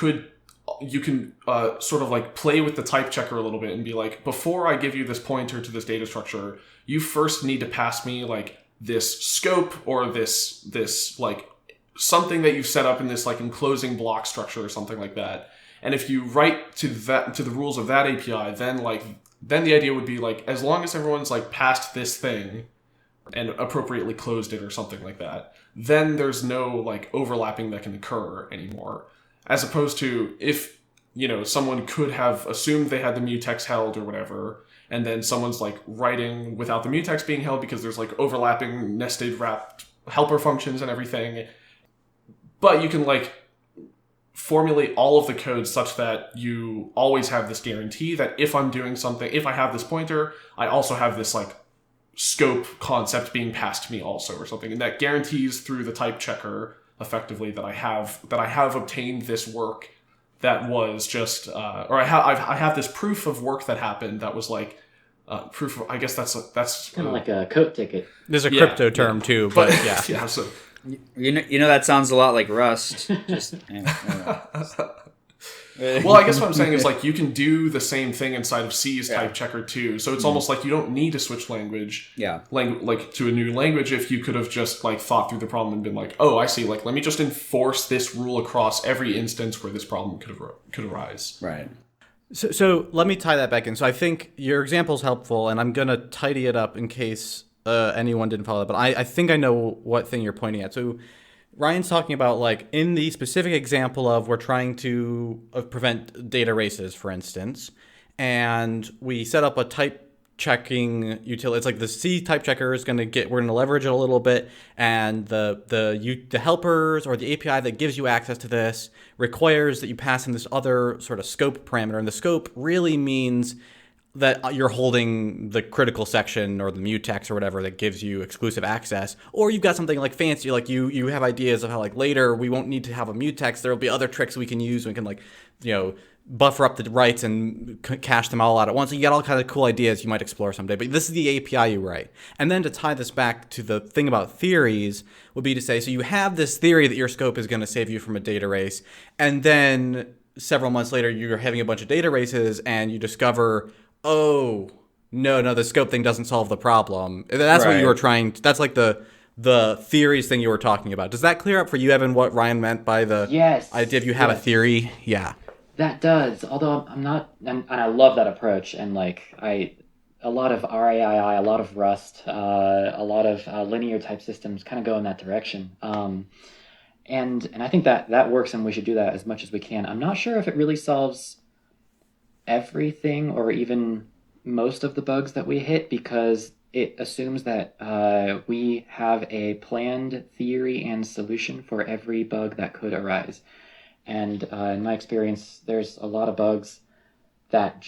you can sort of like play with the type checker a little bit and be like, before I give you this pointer to this data structure, you first need to pass me like this scope or this like something that you've set up in this like enclosing block structure or something like that. And if you write to the rules of that API, then the idea would be like, as long as everyone's like passed this thing and appropriately closed it or something like that, then there's no like overlapping that can occur anymore. As opposed to if, someone could have assumed they had the mutex held or whatever, and then someone's like writing without the mutex being held because there's like overlapping nested wrapped helper functions and everything. But you can like formulate all of the code such that you always have this guarantee that if I'm doing something, if I have this pointer, I also have this like scope concept being passed to me also or something. And that guarantees through the type checker effectively that I have obtained this work that was just, or I have this proof of work that happened that was like proof of, I guess that's kind of like a coat ticket. There's a crypto term too, but yeah. Yeah, so You know that sounds a lot like Rust. Just well, I guess what I'm saying is like you can do the same thing inside of C's type checker too. So it's almost like you don't need to switch language, like to a new language if you could have just like thought through the problem and been like, oh, I see. Like, let me just enforce this rule across every instance where this problem could arise. Right. So let me tie that back in. So I think your example is helpful, and I'm gonna tidy it up in case anyone didn't follow that, but I think I know what thing you're pointing at. So Ryan's talking about, like, in the specific example of we're trying to prevent data races, for instance, and we set up a type checking utility. It's like the C type checker is going to we're going to leverage it a little bit, and the helpers or the API that gives you access to this requires that you pass in this other sort of scope parameter, and the scope really means that you're holding the critical section or the mutex or whatever that gives you exclusive access, or you've got something like fancy, like you have ideas of how, like, later we won't need to have a mutex. There will be other tricks we can use. We can, like, buffer up the writes and cache them all out at once. You got all kinds of cool ideas you might explore someday, but this is the API you write. And then to tie this back to the thing about theories would be to say, so you have this theory that your scope is going to save you from a data race, and then several months later you're having a bunch of data races and you discover, oh, no, the scope thing doesn't solve the problem. That's what you were trying. That's like the theories thing you were talking about. Does that clear up for you, Evan, what Ryan meant by the idea of you have a theory? Yeah. That does. Although I'm not, and I love that approach. And like a lot of RAII, a lot of Rust, a lot of linear type systems kind of go in that direction. And I think that works, and we should do that as much as we can. I'm not sure if it really solves everything or even most of the bugs that we hit, because it assumes that we have a planned theory and solution for every bug that could arise. And in my experience, there's a lot of bugs that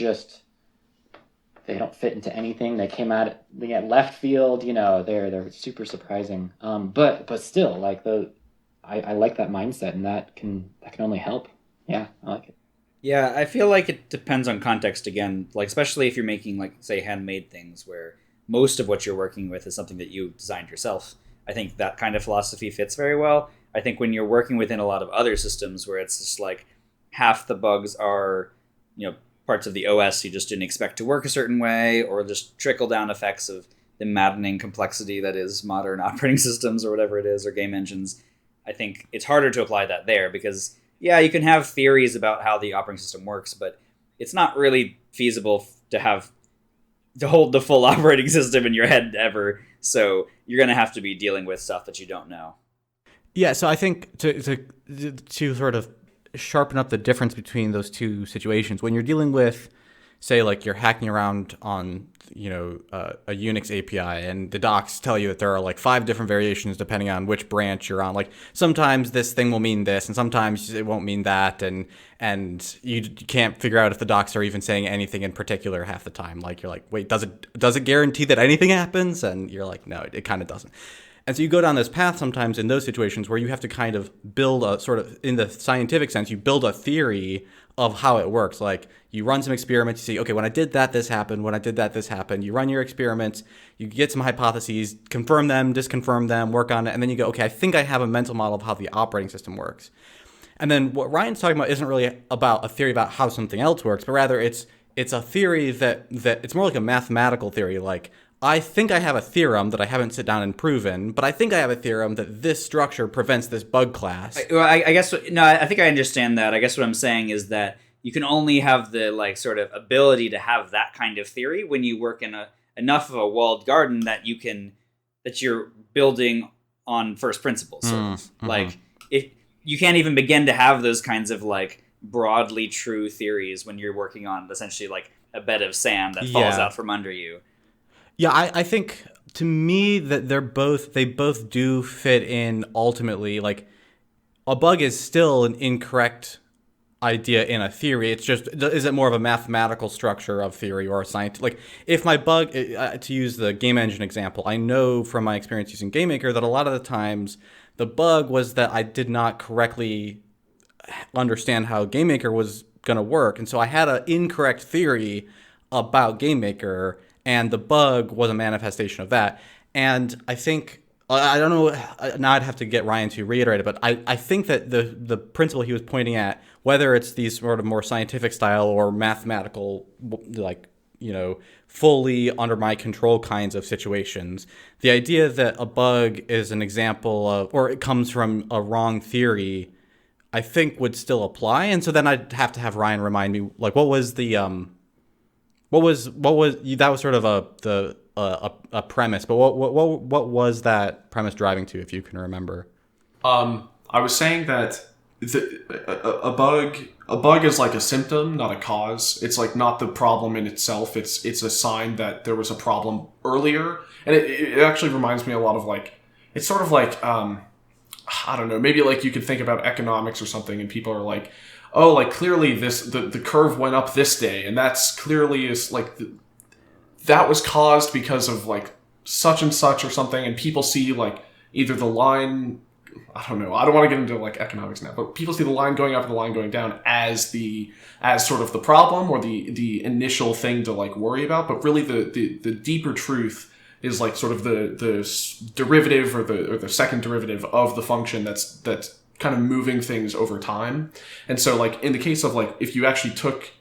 they don't fit into anything. They came out at left field, they're super surprising. But still, like, I like that mindset, and that can only help. Yeah, I like it. Yeah, I feel like it depends on context again, like especially if you're making, like, say, handmade things where most of what you're working with is something that you designed yourself. I think that kind of philosophy fits very well. I think when you're working within a lot of other systems where it's just like half the bugs are, parts of the OS you just didn't expect to work a certain way, or just trickle down effects of the maddening complexity that is modern operating systems or whatever it is, or game engines, I think it's harder to apply that there because, yeah, you can have theories about how the operating system works, but it's not really feasible to hold the full operating system in your head ever. So you're going to have to be dealing with stuff that you don't know. Yeah, so I think to sort of sharpen up the difference between those two situations, when you're dealing with, say, like, you're hacking around on, a Unix API, and the docs tell you that there are like 5 different variations depending on which branch you're on. Like, sometimes this thing will mean this, and sometimes it won't mean that, and you can't figure out if the docs are even saying anything in particular half the time. Like, you're like, wait, does it guarantee that anything happens? And you're like, no, it kind of doesn't. And so you go down this path sometimes in those situations where you have to kind of build a sort of, in the scientific sense, you build a theory of how it works. Like, you run some experiments, you see, okay, when I did that, this happened. When I did that, this happened. You run your experiments, you get some hypotheses, confirm them, disconfirm them, work on it, and then you go, okay, I think I have a mental model of how the operating system works. And then what Ryan's talking about isn't really about a theory about how something else works, but rather it's a theory that it's more like a mathematical theory. Like, I think I have a theorem that I haven't sit down and proven, but I think I have a theorem that this structure prevents this bug class. I guess, no, I think I understand that. I guess what I'm saying is that you can only have the, like, sort of ability to have that kind of theory when you work in enough of a walled garden that you're building on first principles. Like, if you can't even begin to have those kinds of, like, broadly true theories when you're working on essentially like a bed of sand that falls out from under you. Yeah, I think, to me, that they both do fit in ultimately. Like, a bug is still an incorrect idea in a theory. It's just, is it more of a mathematical structure of theory or a science? Like, if my bug, to use the game engine example, I know from my experience using GameMaker that a lot of the times the bug was that I did not correctly understand how GameMaker was going to work. And so I had an incorrect theory about GameMaker, and the bug was a manifestation of that. And I think, I don't know, now I'd have to get Ryan to reiterate it, but I think that the principle he was pointing at, whether it's these sort of more scientific style or mathematical, like, fully under my control kinds of situations, the idea that a bug is an example of, or it comes from a wrong theory, I think would still apply. And so then I'd have to have Ryan remind me, like, what was the, that was sort of a premise, but what was that premise driving to, if you can remember? I was saying that a bug is like a symptom, not a cause. It's like not the problem in itself. It's a sign that there was a problem earlier, and it actually reminds me a lot of like, it's sort of like I don't know, maybe like you could think about economics or something, and people are like, oh, like clearly the curve went up this day, and that's clearly is like that was caused because of like such and such or something, and people see like either the line, I don't know, I don't want to get into like economics now, but people see the line going up and the line going down as sort of the problem or the initial thing to like worry about, but really the deeper truth is like sort of the derivative or the second derivative of the function that's kind of moving things over time. And so like in the case of like if you actually took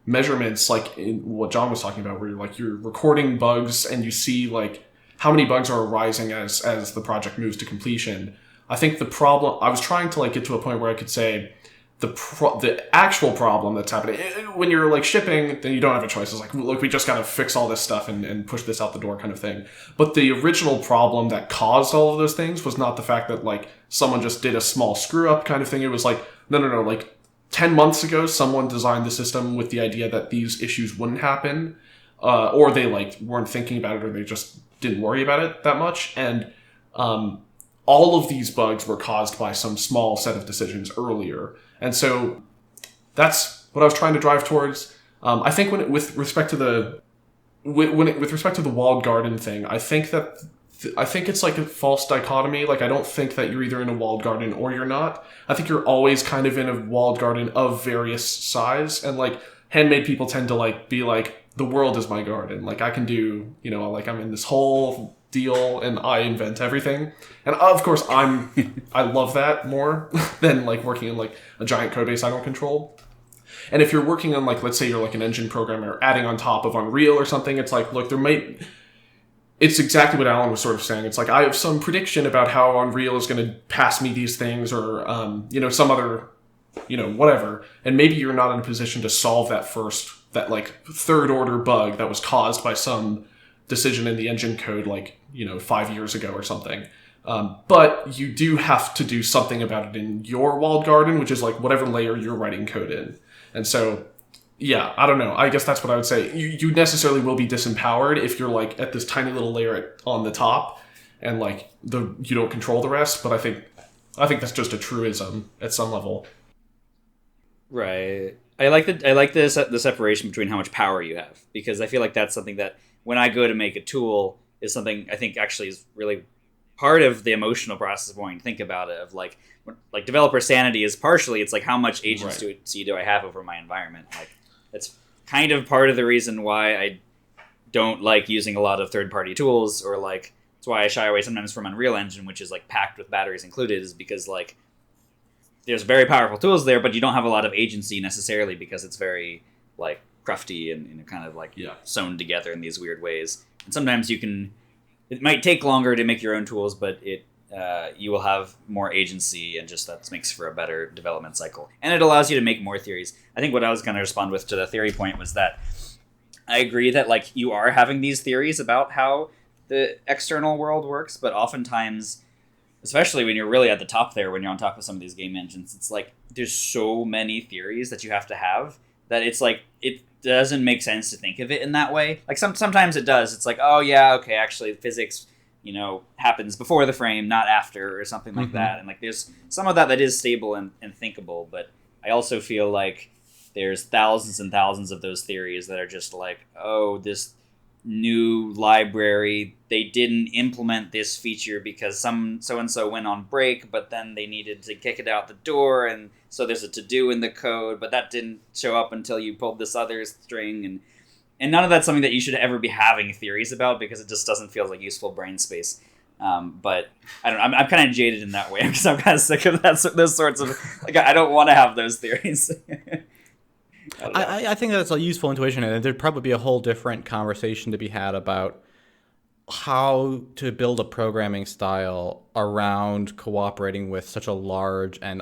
measurements like in what John was talking about, where you're recording bugs and you see like how many bugs are arising as the project moves to completion. I think the problem, I was trying to like get to a point where I could say the actual problem that's happening when you're like shipping, then you don't have a choice. It's like, look, we just got to fix all this stuff and push this out the door kind of thing. But the original problem that caused all of those things was not the fact that like someone just did a small screw up kind of thing. It was like, no, like 10 months ago, someone designed the system with the idea that these issues wouldn't happen, or they like weren't thinking about it, or they just didn't worry about it that much. And all of these bugs were caused by some small set of decisions earlier. And so that's what I was trying to drive towards. I think with respect to the walled garden thing, I think it's like a false dichotomy. Like, I don't think that you're either in a walled garden or you're not. I think you're always kind of in a walled garden of various size. And like handmade people tend to like be like, the world is my garden. Like I can do, like I'm in this whole deal and I invent everything. And of course I love that more than like working in like a giant code base I don't control. And if you're working on like, let's say you're like an engine programmer adding on top of Unreal or something, it's like, look, it's exactly what Alan was sort of saying. It's like, I have some prediction about how Unreal is going to pass me these things or, some other, whatever. And maybe you're not in a position to solve that like third order bug that was caused by some decision in the engine code, like, 5 years ago or something. But you do have to do something about it in your walled garden, which is like whatever layer you're writing code in. And so, yeah, I don't know. I guess that's what I would say. You necessarily will be disempowered if you're like at this tiny little layer on the top and like you don't control the rest. But I think that's just a truism at some level. Right. I like the separation between how much power you have, because I feel like that's something that when I go to make a tool is something I think actually is really part of the emotional process of wanting to think about it, of like developer sanity is partially, it's like how much agency do I have over my environment. Like that's kind of part of the reason why I don't like using a lot of third-party tools, or like that's why I shy away sometimes from Unreal Engine, which is like packed with batteries included, is because like there's very powerful tools there, but you don't have a lot of agency necessarily because it's very like crufty and kind of like sewn together in these weird ways. And sometimes it might take longer to make your own tools, but you will have more agency, and just that makes for a better development cycle. And it allows you to make more theories. I think what I was going to respond with to the theory point was that I agree that like you are having these theories about how the external world works, but oftentimes, especially when you're really at the top there, when you're on top of some of these game engines, it's like there's so many theories that you have to have that it's like it doesn't make sense to think of it in that way. Like sometimes it does. It's like, oh yeah, okay, actually physics, happens before the frame, not after, or something like that. And like there's some of that is stable and thinkable, but I also feel like there's thousands and thousands of those theories that are just like, oh, this new library, they didn't implement this feature because some so-and-so went on break, but then they needed to kick it out the door, and so there's a to-do in the code, but that didn't show up until you pulled this other string, and none of that's something that you should ever be having theories about, because it just doesn't feel like useful brain space. But I don't know, I'm kind of jaded in that way, because I'm kind of sick of those sorts of, like, I don't want to have those theories. I think that's a useful intuition, and there'd probably be a whole different conversation to be had about how to build a programming style around cooperating with such a large and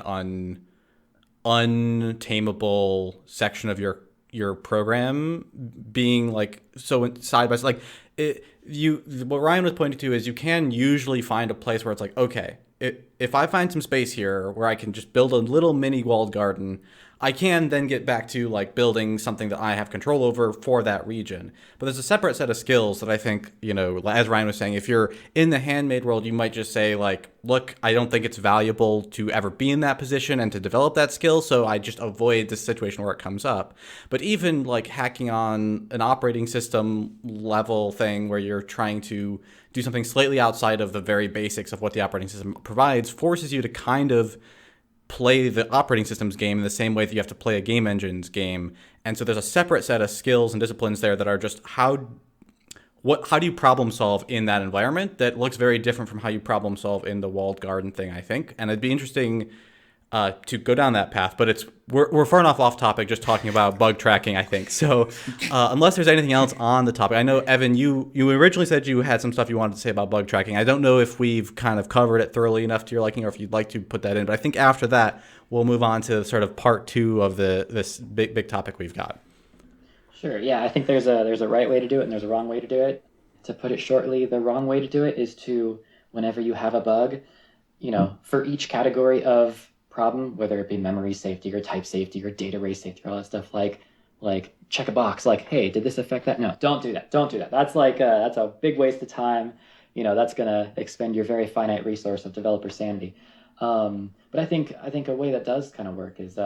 untamable section of your program being like so side by side. Like what Ryan was pointing to is you can usually find a place where it's like, okay, if I find some space here where I can just build a little mini walled garden, I can then get back to like building something that I have control over for that region. But there's a separate set of skills that I think, as Ryan was saying, if you're in the handmade world, you might just say like, look, I don't think it's valuable to ever be in that position and to develop that skill, so I just avoid the situation where it comes up. But even like hacking on an operating system level thing where you're trying to do something slightly outside of the very basics of what the operating system provides forces you to kind of play the operating systems game in the same way that you have to play a game engine's game. And so there's a separate set of skills and disciplines there that are just how do you problem solve in that environment that looks very different from how you problem solve in the walled garden thing, I think. And it'd be interesting to go down that path, but we're far enough off topic just talking about bug tracking, I think. So unless there's anything else on the topic, I know, Evan, you originally said you had some stuff you wanted to say about bug tracking. I don't know if we've kind of covered it thoroughly enough to your liking or if you'd like to put that in, but I think after that, we'll move on to sort of part 2 of this big topic we've got. Sure. Yeah, I think there's a right way to do it and there's a wrong way to do it. To put it shortly, the wrong way to do it is to, whenever you have a bug, for each category of problem, whether it be memory safety or type safety or data race safety or all that stuff, like check a box, like, hey, did this affect that? No, don't do that. That's that's a big waste of time. That's gonna expend your very finite resource of developer sanity. But I think a way that does kind of work is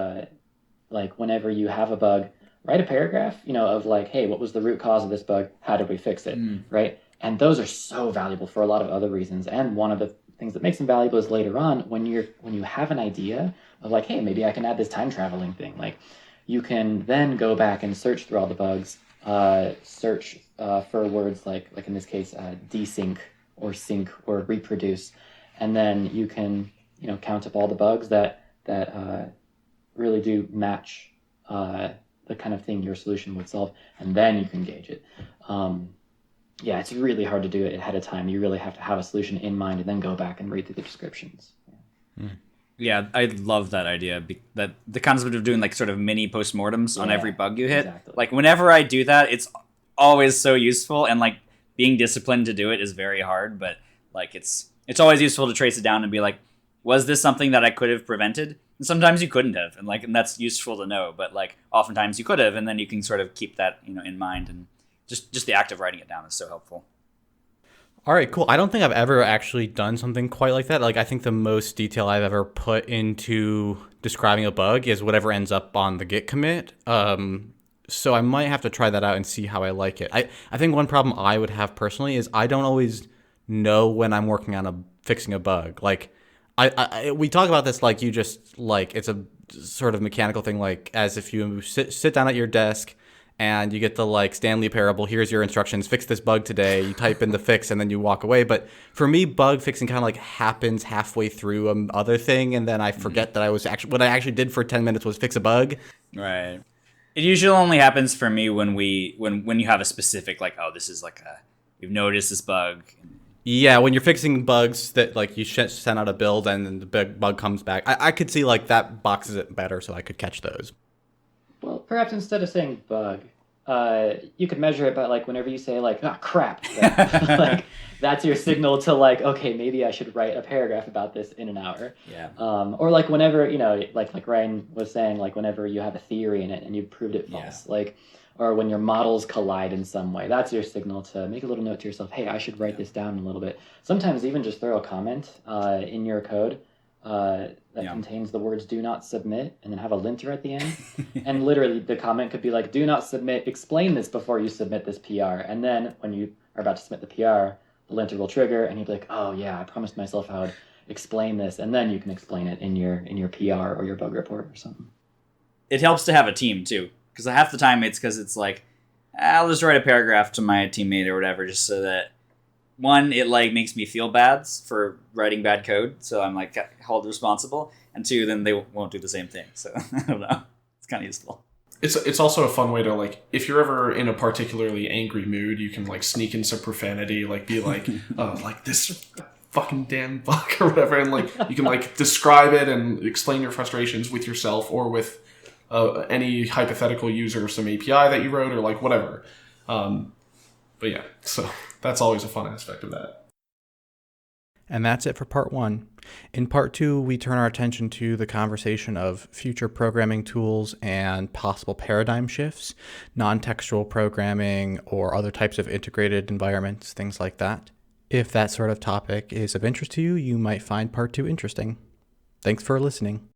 like whenever you have a bug, write a paragraph, of like, hey, what was the root cause of this bug? How did we fix it? Right? And those are so valuable for a lot of other reasons. And one of the things that makes them valuable is later on when you have an idea of like, hey, maybe I can add this time traveling thing. Like you can then go back and search through all the bugs, search for words like in this case, desync or sync or reproduce. And then you can, count up all the bugs that really do match the kind of thing your solution would solve. And then you can gauge it. Yeah, it's really hard to do it ahead of time. You really have to have a solution in mind and then go back and read through the descriptions. Yeah, I love that idea. That the concept of doing like sort of mini postmortems on every bug you hit. Exactly. Like whenever I do that, it's always so useful, and like being disciplined to do it is very hard. But like it's always useful to trace it down and be like, was this something that I could have prevented? And sometimes you couldn't have, and that's useful to know. But like oftentimes you could have, and then you can sort of keep that in mind and. Just the act of writing it down is so helpful. All right, cool. I don't think I've ever actually done something quite like that. Like, I think the most detail I've ever put into describing a bug is whatever ends up on the Git commit. So I might have to try that out and see how I like it. I think one problem I would have personally is I don't always know when I'm working on fixing a bug. Like, we talk about this like you just, like, it's a sort of mechanical thing, like as if you sit down at your desk and you get the like Stanley parable, here's your instructions, fix this bug today, you type in the fix and then you walk away. But for me, bug fixing kind of like happens halfway through other thing, and then I forget that what I actually did for 10 minutes was fix a bug. Right. It usually only happens for me when you have a specific like, oh, this is like we've noticed this bug. Yeah, when you're fixing bugs that like you send out a build and then the big bug comes back, I could see like that boxes it better so I could catch those. Well, perhaps instead of saying bug, you could measure it by like whenever you say like, ah, crap, like that's your signal to like, okay, maybe I should write a paragraph about this in an hour. Yeah. Or like whenever, like Ryan was saying, like whenever you have a theory in it and you proved it false, like, or when your models collide in some way, that's your signal to make a little note to yourself, hey, I should write this down a little bit. Sometimes even just throw a comment in your code that contains the words do not submit and then have a linter at the end. And literally the comment could be like, do not submit, explain this before you submit this PR. And then when you are about to submit the PR, the linter will trigger and you'll be like, oh yeah, I promised myself I would explain this. And then you can explain it in your PR or your bug report or something. It helps to have a team too. Because half the time it's like, I'll just write a paragraph to my teammate or whatever just so that one, it like makes me feel bad for writing bad code, so I'm like held responsible, and two, then they won't do the same thing. So I don't know, it's kind of useful. It's also a fun way to like, if you're ever in a particularly angry mood, you can like sneak in some profanity, like be like, oh, like this fucking damn bug or whatever, and like you can like describe it and explain your frustrations with yourself or with any hypothetical user, some API that you wrote or like whatever. But yeah, so that's always a fun aspect of that. And that's it for part 1. In part 2, we turn our attention to the conversation of future programming tools and possible paradigm shifts, non-textual programming, or other types of integrated environments, things like that. If that sort of topic is of interest to you, you might find part 2 interesting. Thanks for listening.